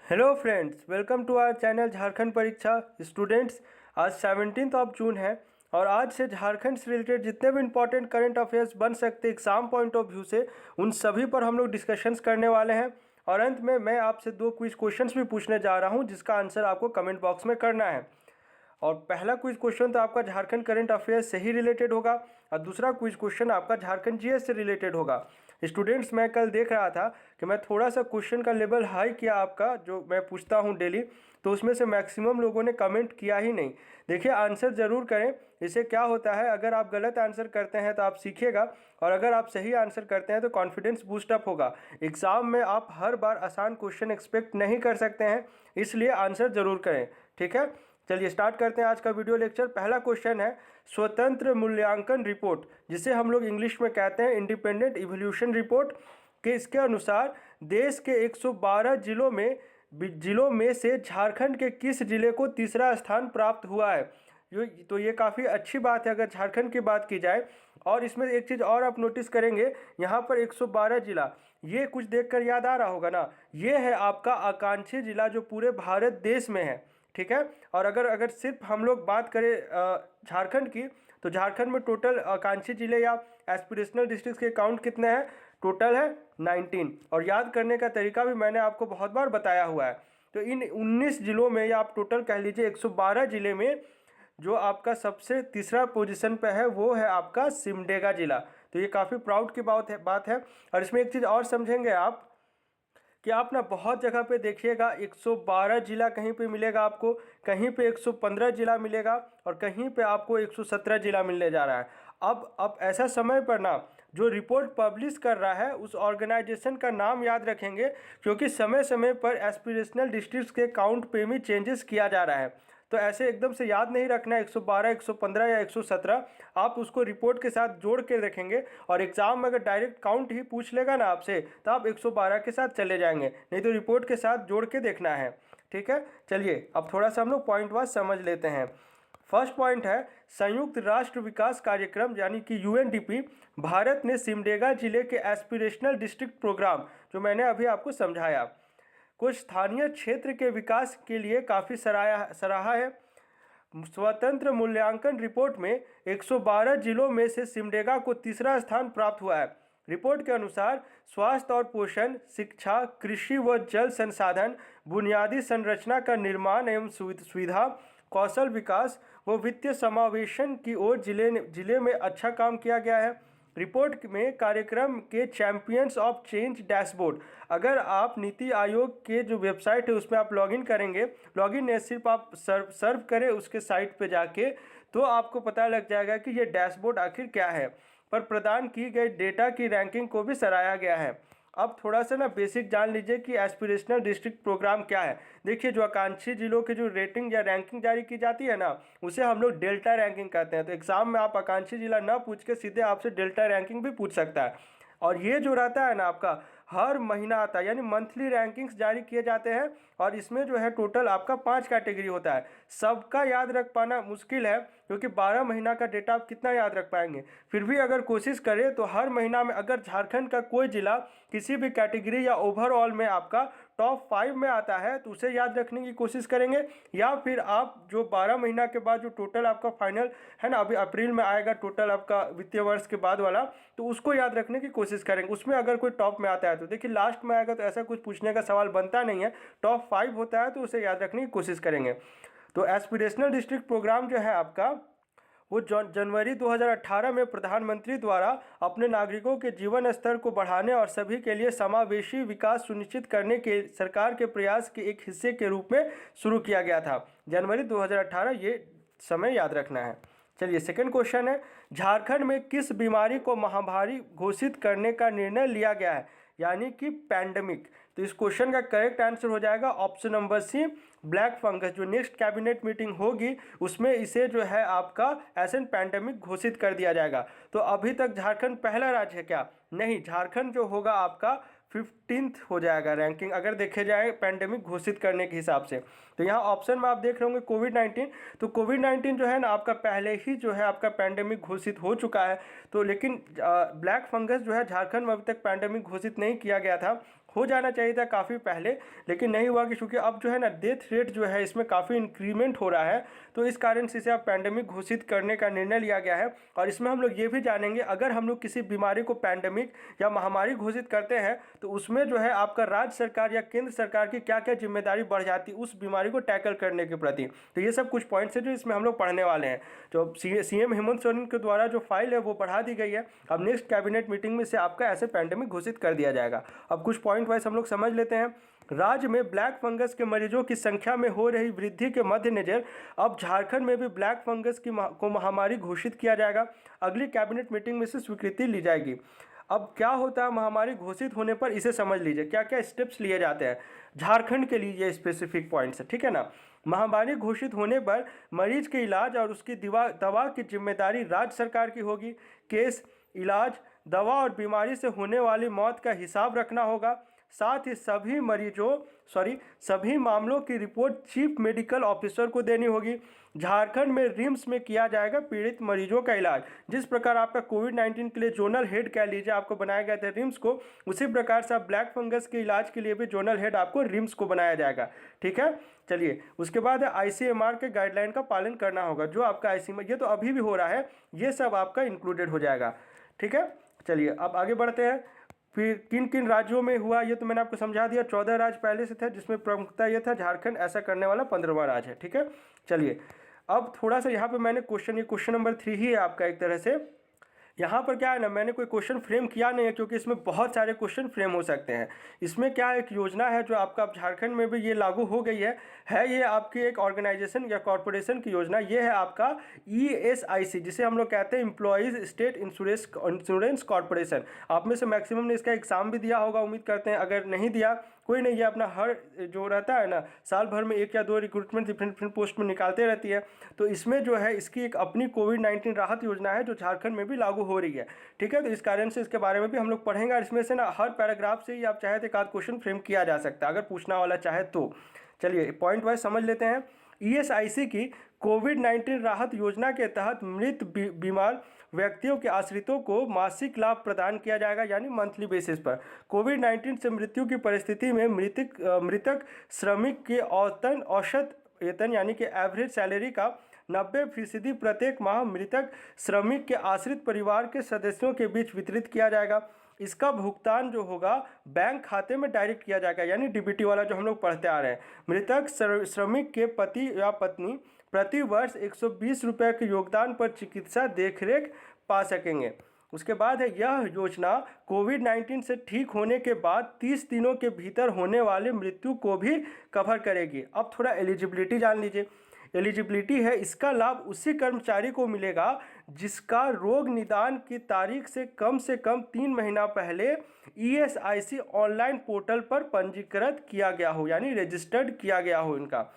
Hello friends, welcome to our channel Jharkhand Pariksha students. आज 17 जून है और आज से झारखंड से रिलेटेड जितने भी इंपॉर्टेंट करंट अफेयर्स बन सकते एग्जाम पॉइंट ऑफ व्यू से, उन सभी पर हम लोग डिस्कशंस करने वाले हैं। और अंत में मैं आपसे 2 क्विज क्वेश्चंस भी पूछने जा रहा हूं, जिसका आंसर आपको कमेंट बॉक्स में करना है। और पहला क्विज क्वेश्चन तो आपका झारखंड करंट अफेयर्स से ही रिलेटेड होगा और दूसरा क्विज क्वेश्चन आपका झारखंड जीएस से रिलेटेड होगा। स्टूडेंट्स, मैं कल देख रहा था कि मैं थोड़ा सा क्वेश्चन का लेवल हाई किया आपका, जो मैं पूछता हूं डेली, तो उसमें से मैक्सिमम लोगों ने कमेंट किया ही नहीं। देखिए, आंसर ज़रूर करें। इससे क्या होता है, अगर आप गलत आंसर करते हैं तो आप सीखिएगा, और अगर आप सही आंसर करते हैं तो कॉन्फिडेंस बूस्ट अप होगा। एग्ज़ाम में आप हर बार आसान क्वेश्चन एक्सपेक्ट नहीं कर सकते हैं, इसलिए आंसर ज़रूर करें। ठीक है, चलिए स्टार्ट करते हैं आज का वीडियो लेक्चर। पहला क्वेश्चन है, स्वतंत्र मूल्यांकन रिपोर्ट, जिसे हम लोग इंग्लिश में कहते हैं इंडिपेंडेंट इवोल्यूशन रिपोर्ट, के इसके अनुसार देश के 112 जिलों में से झारखंड के किस जिले को तीसरा स्थान प्राप्त हुआ है। तो ये काफ़ी अच्छी बात है अगर झारखंड की बात की जाए। और इसमें एक चीज़ और आप नोटिस करेंगे, यहाँ पर 112 जिला, ये कुछ देखकर याद आ रहा होगा ना, ये है आपका आकांक्षी जिला जो पूरे भारत देश में है। ठीक है, और अगर अगर सिर्फ हम लोग बात करें झारखंड की, तो झारखंड में टोटल आकांक्षी जिले या एस्पिरेशनल डिस्ट्रिक्ट के काउंट कितने हैं? टोटल है 19। और याद करने का तरीका भी मैंने आपको बहुत बार बताया हुआ है। तो इन 19 जिलों में, या आप टोटल कह लीजिए 112 जिले में, जो आपका सबसे तीसरा पोजीशन पे है वो है आपका सिमडेगा जिला। तो ये काफ़ी प्राउड की बात है। और इसमें एक चीज़ और समझेंगे आप कि आप ना बहुत जगह पे देखिएगा 112 जिला कहीं पे मिलेगा आपको, कहीं पे 115 जिला मिलेगा, और कहीं पे आपको 117 जिला मिलने जा रहा है। अब ऐसा समय पर ना जो रिपोर्ट पब्लिश कर रहा है उस ऑर्गेनाइजेशन का नाम याद रखेंगे, क्योंकि समय समय पर एस्पिरेशनल डिस्ट्रिक्ट्स के काउंट पे भी चेंजेस किया जा रहा है। तो ऐसे एकदम से याद नहीं रखना 112, 115 या 117, आप उसको रिपोर्ट के साथ जोड़ के रखेंगे। और एग्जाम में अगर डायरेक्ट काउंट ही पूछ लेगा ना आपसे, तो आप 112 के साथ चले जाएंगे, नहीं तो रिपोर्ट के साथ जोड़ के देखना है। ठीक है, चलिए अब थोड़ा सा हम लोग पॉइंट वाइज समझ लेते हैं। फर्स्ट पॉइंट है, संयुक्त राष्ट्र विकास कार्यक्रम यानी कि यूएनडीपी, भारत ने सिमडेगा जिले के एस्पिरेशनल डिस्ट्रिक्ट प्रोग्राम, जो मैंने अभी आपको समझाया, कुछ स्थानीय क्षेत्र के विकास के लिए काफ़ी सराहा है। स्वतंत्र मूल्यांकन रिपोर्ट में 112 जिलों में से सिमडेगा को तीसरा स्थान प्राप्त हुआ है। रिपोर्ट के अनुसार स्वास्थ्य और पोषण, शिक्षा, कृषि व जल संसाधन, बुनियादी संरचना का निर्माण एवं सुविधा, कौशल विकास व वित्तीय समावेशन की ओर जिले में अच्छा काम किया गया है। रिपोर्ट में कार्यक्रम के चैंपियंस ऑफ चेंज डैशबोर्ड, अगर आप नीति आयोग के जो वेबसाइट है उसमें आप लॉगिन करेंगे, लॉगिन नहीं सिर्फ आप सर्व करें उसके साइट पे जाके, तो आपको पता लग जाएगा कि ये डैशबोर्ड आखिर क्या है। पर प्रदान की गई डेटा की रैंकिंग को भी सराहा गया है। अब थोड़ा सा ना बेसिक जान लीजिए कि एस्पिरेशनल डिस्ट्रिक्ट प्रोग्राम क्या है। देखिए, जो आकांक्षी जिलों की जो रेटिंग या रैंकिंग जारी की जाती है ना, उसे हम लोग डेल्टा रैंकिंग कहते हैं। तो एग्जाम में आप आकांक्षी जिला ना पूछ के सीधे आपसे डेल्टा रैंकिंग भी पूछ सकता है। और ये जो रहता है ना आपका, हर महीना आता है, यानी मंथली रैंकिंग्स जारी किए जाते हैं। और इसमें जो है टोटल आपका 5 कैटेगरी होता है। सबका याद रख पाना मुश्किल है, क्योंकि 12 महीना का डेटा आप कितना याद रख पाएंगे। फिर भी अगर कोशिश करें तो हर महीना में अगर झारखंड का कोई जिला किसी भी कैटेगरी या ओवरऑल में आपका टॉप 5 में आता है तो उसे याद रखने की कोशिश करेंगे। या फिर आप जो 12 महीना के बाद जो टोटल आपका फाइनल है ना, अभी अप्रैल में आएगा टोटल आपका वित्तीय वर्ष के बाद वाला, तो उसको याद रखने की कोशिश करेंगे। उसमें अगर कोई टॉप में आता है तो देखिए, लास्ट में आएगा तो ऐसा कुछ पूछने का सवाल बनता नहीं है। टॉप 5 होता है तो उसे याद रखने की कोशिश करेंगे। तो एस्पिरेशनल डिस्ट्रिक्ट प्रोग्राम जो है आपका, वो जनवरी 2018 में प्रधानमंत्री द्वारा अपने नागरिकों के जीवन स्तर को बढ़ाने और सभी के लिए समावेशी विकास सुनिश्चित करने के सरकार के प्रयास के एक हिस्से के रूप में शुरू किया गया था। जनवरी 2018, ये समय याद रखना है। चलिए सेकंड क्वेश्चन है, झारखंड में किस बीमारी को महामारी घोषित करने का निर्णय लिया गया है, यानी कि पैंडेमिक। तो इस क्वेश्चन का करेक्ट आंसर हो जाएगा option number C, black fungus. जो नेक्स्ट कैबिनेट मीटिंग होगी उसमें इसे जो है आपका एज एन पैंडेमिक घोषित कर दिया जाएगा। तो अभी तक झारखंड पहला राज्य है क्या? नहीं, झारखंड जो होगा आपका 15th हो जाएगा रैंकिंग, अगर देखे जाए पैंडेमिक घोषित करने के हिसाब से। तो यहाँ ऑप्शन में आप देख रहे होंगे कोविड-19। तो कोविड-19 जो है ना आपका पहले ही जो है आपका पैंडेमिक घोषित हो चुका है। तो लेकिन ब्लैक फंगस जो है झारखंड में अभी तक पैंडेमिक घोषित नहीं किया गया था। हो जाना चाहिए था काफ़ी पहले, लेकिन नहीं हुआ कि चूँकि अब जो है ना डेथ रेट जो है इसमें काफ़ी इंक्रीमेंट हो रहा है, तो इस कारण से इसे अब पैंडेमिक घोषित करने का निर्णय लिया गया है। और इसमें हम लोग ये भी जानेंगे, अगर हम लोग किसी बीमारी को पैंडेमिक या महामारी घोषित करते हैं तो उसमें जो है आपका राज्य सरकार या केंद्र सरकार की क्या क्या जिम्मेदारी बढ़ जाती है उस बीमारी को टैकल करने के प्रति। तो ये सब कुछ पॉइंट्स हैं जो इसमें हम लोग पढ़ने वाले हैं। जो सीएम हेमंत सोरेन के द्वारा जो फाइल है वो बढ़ा दी गई है। अब नेक्स्ट कैबिनेट मीटिंग में से आपका ऐसे पैंडेमिक घोषित कर दिया जाएगा। अब कुछ पॉइंट वाइज हम लोग समझ लेते हैं। राज्य में ब्लैक फंगस के मरीजों की संख्या में हो रही वृद्धि के मद्देनजर अब झारखंड में भी ब्लैक फंगस को महामारी घोषित किया जाएगा। अगली कैबिनेट मीटिंग में से स्वीकृति ली जाएगी। अब क्या होता है महामारी घोषित होने पर, इसे समझ लीजिए क्या क्या स्टेप्स लिए जाते हैं झारखंड के लिए, ये स्पेसिफिक पॉइंट्स है, ठीक है ना। महामारी घोषित होने पर मरीज के इलाज और उसकी दवा की जिम्मेदारी राज्य सरकार की होगी। केस, इलाज, दवा और बीमारी से होने वाली मौत का हिसाब रखना होगा। साथ ही सभी मामलों की रिपोर्ट चीफ मेडिकल ऑफिसर को देनी होगी। झारखंड में रिम्स में किया जाएगा पीड़ित मरीजों का इलाज। जिस प्रकार आपका कोविड-19 के लिए जोनल हेड कह लीजिए आपको बनाया गया था रिम्स को, उसी प्रकार से आप ब्लैक फंगस के इलाज के लिए भी जोनल हेड आपको रिम्स को बनाया जाएगा, ठीक है। चलिए, उसके बाद ICMR के गाइडलाइन का पालन करना होगा। जो आपका ICMR, ये तो अभी भी हो रहा है, ये सब आपका इंक्लूडेड हो जाएगा, ठीक है। चलिए अब आगे बढ़ते हैं। फिर किन किन राज्यों में हुआ ये तो मैंने आपको समझा दिया। 14 राज्य पहले से थे, जिसमें प्रमुखता ये था झारखंड ऐसा करने वाला 15वां राज्य है, ठीक है। चलिए अब थोड़ा सा यहाँ पे मैंने ये क्वेश्चन नंबर 3 ही है आपका एक तरह से। यहाँ पर क्या है ना, मैंने कोई क्वेश्चन फ्रेम किया नहीं है क्योंकि इसमें बहुत सारे क्वेश्चन फ्रेम हो सकते हैं। इसमें क्या एक योजना है जो आपका झारखंड में भी ये लागू हो गई है ये आपकी एक ऑर्गेनाइजेशन या कॉरपोरेशन की योजना। ये है आपका ESIC, जिसे हम लोग कहते हैं एम्प्लॉयज़ स्टेट इंश्योरेंस कॉरपोरेशन। आप में से मैक्सिमम ने इसका एग्ज़ाम भी दिया होगा, उम्मीद करते हैं। अगर नहीं दिया कोई नहीं, ये अपना हर जो रहता है ना साल भर में 1 या 2 रिक्रूटमेंट डिफरेंट पोस्ट में निकालते रहती है। तो इसमें जो है इसकी एक अपनी कोविड-19 राहत योजना है जो झारखंड में भी लागू हो रही है, ठीक है। तो इस कारण से इसके बारे में भी हम लोग पढ़ेंगे। और इसमें से ना हर पैराग्राफ से ही आप चाहे तो एक आध क्वेश्चन फ्रेम किया जा सकता है अगर पूछना वाला चाहे तो। चलिए पॉइंट वाइज समझ लेते हैं। ESIC की कोविड-19 राहत योजना के तहत मृत बीमार व्यक्तियों के आश्रितों को मासिक लाभ प्रदान किया जाएगा, यानी मंथली बेसिस पर। कोविड-19 से मृत्यु की परिस्थिति में मृतक श्रमिक के औसत वेतन यानी कि एवरेज सैलरी का 90% प्रत्येक माह मृतक श्रमिक के आश्रित परिवार के सदस्यों के बीच वितरित किया जाएगा। इसका भुगतान जो होगा बैंक खाते में डायरेक्ट किया जाएगा, यानी DBT वाला जो हम लोग पढ़ते आ रहे हैं। मृतक श्रमिक के पति या पत्नी प्रति वर्ष 120 रुपये के योगदान पर चिकित्सा देखरेख पा सकेंगे। उसके बाद है यह योजना कोविड-19 से ठीक होने के बाद 30 दिनों के भीतर होने वाले मृत्यु को भी कवर करेगी। अब थोड़ा एलिजिबिलिटी जान लीजिए। एलिजिबिलिटी है, इसका लाभ उसी कर्मचारी को मिलेगा जिसका रोग निदान की तारीख से कम 3 महीना पहले ESIC ऑनलाइन पोर्टल पर पंजीकृत किया गया हो, यानी रजिस्टर्ड किया गया हो इनका।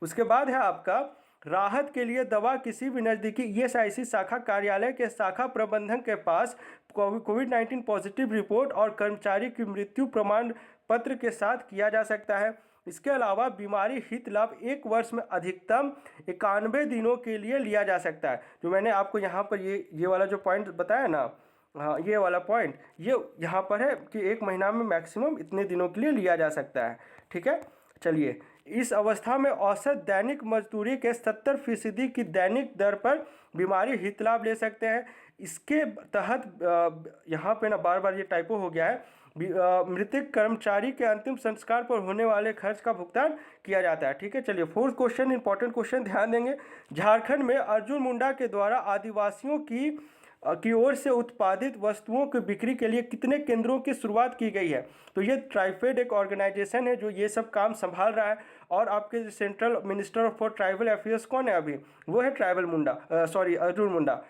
उसके बाद है आपका राहत के लिए दवा किसी भी नज़दीकी ESIC शाखा कार्यालय के शाखा प्रबंधक के पास कोविड-19 पॉजिटिव रिपोर्ट और कर्मचारी की मृत्यु प्रमाण पत्र के साथ किया जा सकता है। इसके अलावा बीमारी हित लाभ 1 वर्ष में अधिकतम 91 दिनों के लिए लिया जा सकता है। जो मैंने आपको यहाँ पर ये वाला जो पॉइंट बताया ना, हाँ ये वाला पॉइंट ये यहाँ पर है कि 1 महीना में मैक्सिमम इतने दिनों के लिए लिया जा सकता है, ठीक है। चलिए, इस अवस्था में औसत दैनिक मजदूरी के 70% की दैनिक दर पर बीमारी हित लाभ ले सकते हैं। इसके तहत यहाँ पे ना बार ये टाइपो हो गया है, मृतक कर्मचारी के अंतिम संस्कार पर होने वाले खर्च का भुगतान किया जाता है, ठीक है। चलिए 4th क्वेश्चन, इंपॉर्टेंट क्वेश्चन, ध्यान देंगे। झारखंड में अर्जुन मुंडा के द्वारा आदिवासियों की ओर से उत्पादित वस्तुओं की बिक्री के लिए कितने केंद्रों की शुरुआत की गई है? तो ये ट्राइफेड एक ऑर्गेनाइजेशन है जो ये सब काम संभाल रहा है। और आपके central minister for tribal affairs कौन है अभी? वो है Arjun Munda.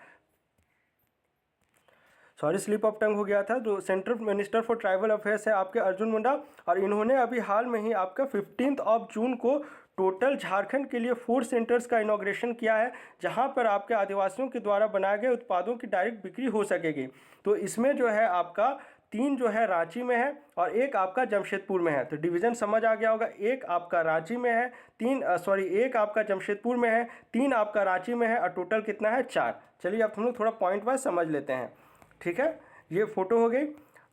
Slip of tongue हो गया था। जो central minister for tribal affairs है आपके अर्जुन मुंडा, और इन्होंने अभी हाल में ही आपका 15 जून को टोटल झारखंड के लिए 4 सेंटर्स का इनॉग्रेशन किया है, जहां पर आपके आदिवासियों के द्वारा बनाए गए उत्पादों की डायरेक्ट बिक्री हो सकेगी। तो इसमें जो है आपका 3 जो है रांची में है और 1 आपका जमशेदपुर में है। तो डिवीज़न समझ आ गया होगा, 1 आपका रांची में है, 1 आपका जमशेदपुर में है, 3 आपका रांची में है, और टोटल कितना है 4। चलिए अब हम लोग थोड़ा पॉइंट वाइज समझ लेते हैं, ठीक है। ये फोटो हो गई।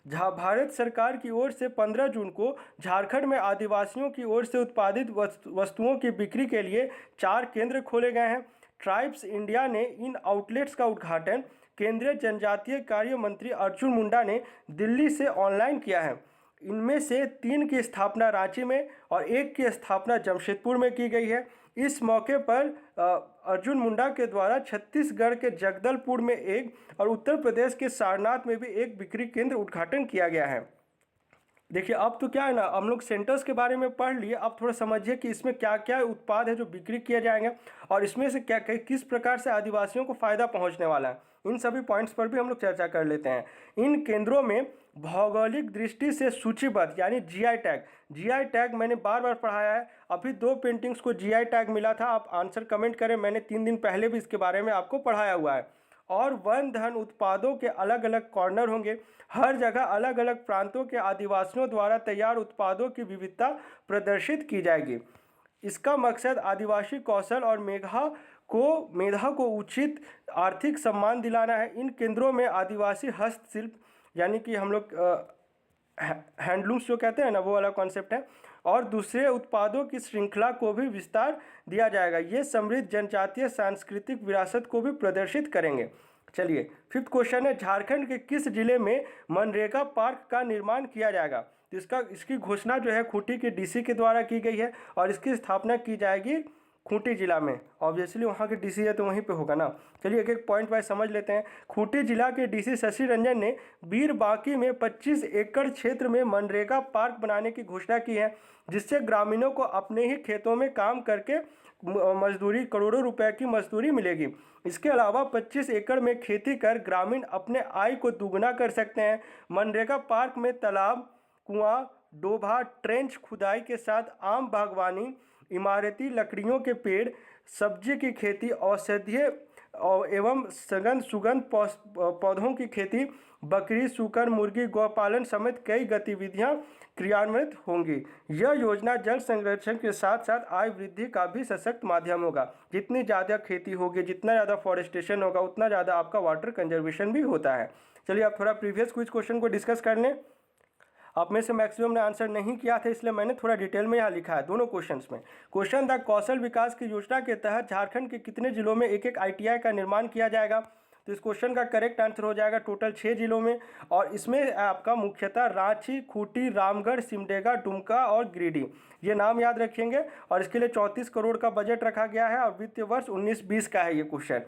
भारत सरकार की ओर से 15 जून को झारखंड में आदिवासियों की ओर से उत्पादित वस्तुओं की बिक्री के लिए 4 केंद्र खोले गए हैं। ट्राइब्स इंडिया ने इन आउटलेट्स का उद्घाटन केंद्रीय जनजातीय कार्य मंत्री अर्जुन मुंडा ने दिल्ली से ऑनलाइन किया है। इनमें से 3 की स्थापना रांची में और 1 की स्थापना जमशेदपुर में की गई है। इस मौके पर अर्जुन मुंडा के द्वारा छत्तीसगढ़ के जगदलपुर में एक और उत्तर प्रदेश के सारनाथ में भी एक बिक्री केंद्र उद्घाटन किया गया है। देखिए अब तो क्या है ना, हम लोग सेंटर्स के बारे में पढ़ लिए, अब थोड़ा समझिए कि इसमें क्या क्या उत्पाद है जो बिक्री किए जाएंगे और इसमें से क्या किस प्रकार से आदिवासियों को फ़ायदा पहुंचने वाला है। इन सभी पॉइंट्स पर भी हम लोग चर्चा कर लेते हैं। इन केंद्रों में भौगोलिक दृष्टि से सूचीबद्ध यानी जीआई टैग मैंने बार बार पढ़ाया है। अभी 2 पेंटिंग्स को जीआई टैग मिला था, आप आंसर कमेंट करें, मैंने 3 दिन पहले भी इसके बारे में आपको पढ़ाया हुआ है। और वन धन उत्पादों के अलग अलग कॉर्नर होंगे। हर जगह अलग अलग प्रांतों के आदिवासियों द्वारा तैयार उत्पादों की विविधता प्रदर्शित की जाएगी। इसका मकसद आदिवासी कौशल और मेधा को उचित आर्थिक सम्मान दिलाना है। इन केंद्रों में आदिवासी हस्तशिल्प यानी कि हम लोग हैंडलूम्स जो कहते हैं ना, वो वाला कॉन्सेप्ट है, और दूसरे उत्पादों की श्रृंखला को भी विस्तार दिया जाएगा। ये समृद्ध जनजातीय सांस्कृतिक विरासत को भी प्रदर्शित करेंगे। चलिए 5th क्वेश्चन है, झारखंड के किस जिले में मनरेगा पार्क का निर्माण किया जाएगा। तो इसकी घोषणा जो है खूंटी के डीसी के द्वारा की गई है और इसकी स्थापना की जाएगी खूंटी जिला में। ऑब्वियसली वहाँ के डीसी है तो वहीं पे होगा ना। चलिए एक एक पॉइंट वाइज समझ लेते हैं। खूंटी जिला के डीसी शशि रंजन ने बीरबांकी में 25 एकड़ क्षेत्र में मनरेगा पार्क बनाने की घोषणा की है, जिससे ग्रामीणों को अपने ही खेतों में काम करके मजदूरी करोड़ों रुपए की मजदूरी मिलेगी। इसके अलावा 25 एकड़ में खेती कर ग्रामीण अपने आय को दुगना कर सकते हैं। मनरेगा पार्क में तालाब, कुआं, डोभा, ट्रेंच खुदाई के साथ आम बागवानी, इमारती लकड़ियों के पेड़, सब्जी की खेती, औषधीय एवं सुगंध पौधों की खेती, बकरी, सूकर, मुर्गी, गौपालन समेत कई गतिविधियां क्रियान्वित होंगी। यह योजना जल संरक्षण के साथ साथ आय वृद्धि का भी सशक्त माध्यम होगा। जितनी ज़्यादा खेती होगी, जितना ज़्यादा फॉरेस्टेशन होगा, उतना ज़्यादा आपका वाटर कंजर्वेशन भी होता है। चलिए आप थोड़ा प्रीवियस क्विज क्वेश्चन को डिस्कस कर लें। आप में से मैक्सिमम ने आंसर नहीं किया था, इसलिए मैंने थोड़ा डिटेल में यहाँ लिखा है दोनों क्वेश्चंस में। क्वेश्चन था, कौशल विकास की योजना के तहत झारखंड के कितने जिलों में एक एक ITI का निर्माण किया जाएगा। तो इस क्वेश्चन का करेक्ट आंसर हो जाएगा टोटल 6 जिलों में, और इसमें आपका मुख्यतः रांची, खूंटी, रामगढ़, सिमडेगा, दुमका और गिरिडीह, ये नाम याद रखेंगे। और इसके लिए 34 करोड़ का बजट रखा गया है और वित्तीय वर्ष 19-20 का है ये क्वेश्चन।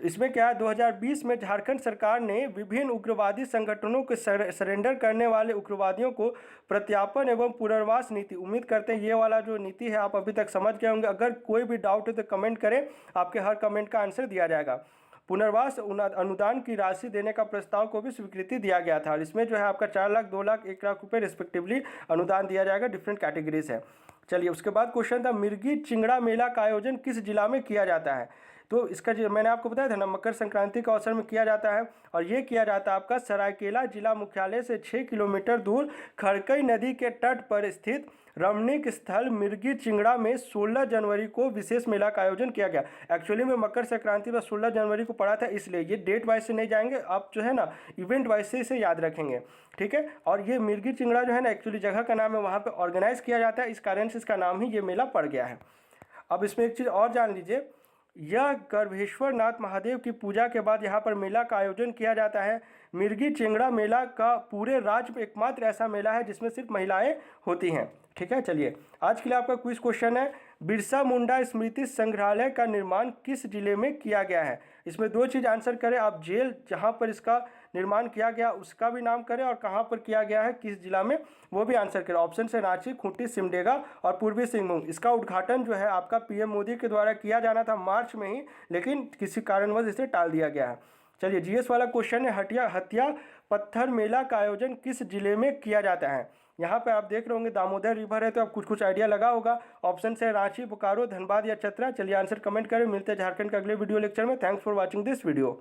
इसमें क्या है, 2020 में झारखंड सरकार ने विभिन्न उग्रवादी संगठनों के सरेंडर करने वाले उग्रवादियों को प्रत्यार्पण एवं पुनर्वास नीति, उम्मीद करते हैं ये वाला जो नीति है आप अभी तक समझ गए होंगे। अगर कोई भी डाउट है तो कमेंट करें, आपके हर कमेंट का आंसर दिया जाएगा। पुनर्वास अनुदान की राशि देने का प्रस्ताव को भी स्वीकृति दिया गया था और इसमें जो है आपका 4 लाख, 2 लाख, 1 लाख रुपये रिस्पेक्टिवली अनुदान दिया जाएगा। डिफरेंट कैटेगरीज है। चलिए उसके बाद क्वेश्चन था, मिर्गी चिंगड़ा मेला का आयोजन किस जिला में किया जाता है। तो इसका मैंने आपको बताया था ना, मकर संक्रांति के अवसर में किया जाता है और ये किया जाता है आपका सरायकेला जिला मुख्यालय से 6 किलोमीटर दूर खड़कई नदी के तट पर स्थित रमणीक स्थल मिर्गी चिंगड़ा में 16 जनवरी को विशेष मेला का आयोजन किया गया। एक्चुअली में मकर संक्रांति पर 16 जनवरी को पड़ा था, इसलिए ये डेट वाइज से नहीं जाएंगे, आप जो है ना इवेंट वाइज से इसे याद रखेंगे, ठीक है। और ये मिर्गी चिंगड़ा जो है ना एक्चुअली जगह का नाम है, वहाँ पर ऑर्गेनाइज किया जाता है, इस कारण से इसका नाम ही ये मेला पड़ गया है। अब इसमें एक चीज़ और जान लीजिए, यह गर्भेश्वर नाथ महादेव की पूजा के बाद यहाँ पर मेला का आयोजन किया जाता है। मिर्गी चिंगड़ा मेला का पूरे राज्य में एकमात्र ऐसा मेला है जिसमें सिर्फ महिलाएं होती हैं, ठीक है। चलिए आज के लिए आपका क्विज क्वेश्चन है, बिरसा मुंडा स्मृति संग्रहालय का निर्माण किस जिले में किया गया है। इसमें 2 चीज़ आंसर करें आप, जेल जहाँ पर इसका निर्माण किया गया उसका भी नाम करें और कहाँ पर किया गया है, किस जिला में, वो भी आंसर करें। ऑप्शन से रांची, खूंटी, सिमडेगा और पूर्वी सिंहभूम। इसका उद्घाटन जो है आपका PM मोदी के द्वारा किया जाना था मार्च में ही, लेकिन किसी कारणवश इसे टाल दिया गया है। चलिए GS वाला क्वेश्चन है, हटिया पत्थर मेला का आयोजन किस जिले में किया जाता है। यहाँ पर आप देख रहे होंगे दामोदर रिवर है, तो आप कुछ आइडिया लगा होगा। ऑप्शन से रांची, बोकारो, धनबाद या चतरा। चलिए आंसर कमेंट करें। मिलते हैं झारखंड के अगले वीडियो लेक्चर में। Thanks for watching this video.